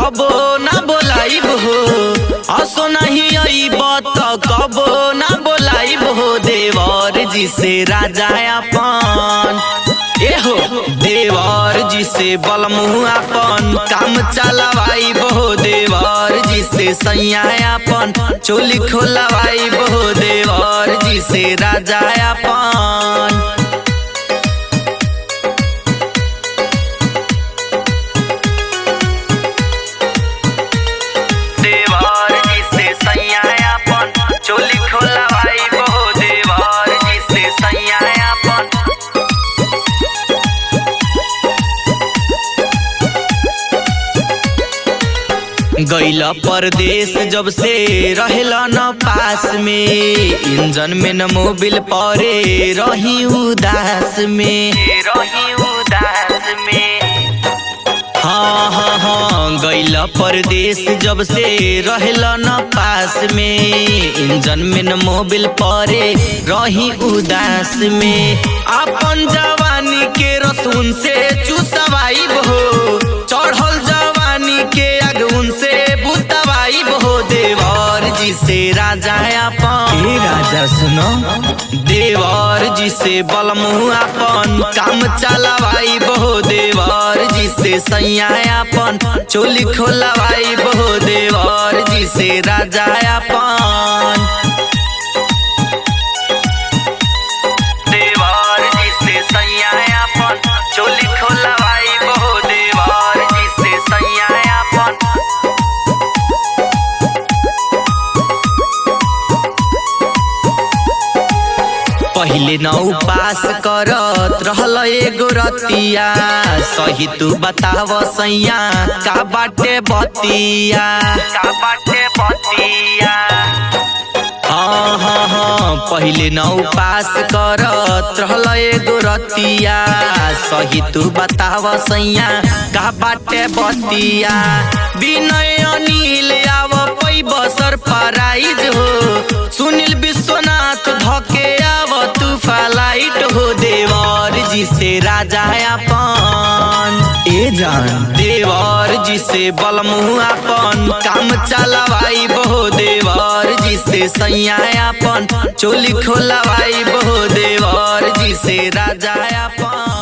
कबो ना बोलाइब हो, असो नहीं आइब त कबो ना बोलाइब हो। देवर जी से राजा अपन एहो, देवर जी से बलमु अपन काम चलवाइब हो। देवर जी से सैया अपन चोली खोलवाइब हो। देवर जी से राजा अपन चोली खोलवाइब हो। देवर जी से सैया अपन गैला परदेश जब से रहेला न पास में, इंजन में न मोबिल परे रही उदास में। हाँ गैला परदेश जब से रहेला न पास में, इंजन में न मोबिल परे रही उदास में। अपन जवानी के रसून से चुसवाइब हो, चढ़ल जवानी के अगुन से बुतवाइब हो। देवर जी से राजा अपन राजा सुनो, देवर जी से बलमु अपन काम चलवाइब हो। देवर जी से सैया अपन चोली खोलवाइब हो। देवर जी से राजा अपन देवर जी से सैया अपन चोली खोलवाइब हो। देवर जी से सैया अपन पहिले न उपास करत रहल एगो रतिया, सही तू बताव सैया का बाटे बतिया। हाँ पहिले न उपास करत रहल एगो रतिया, सही तू बताव सैया का बाटे बतिया। विनय अनिल आव पैब सरप्राइज हो, सुनील विश्वनाथ धके आव तू फ्लाइट हो। देवर जी से राजा अपन ए जान, देवर जी से बलमु अपन काम चलवाइब हो। देवर जी से सैया अपन चोली खोलवाइब हो। देवर जी से राजा अपन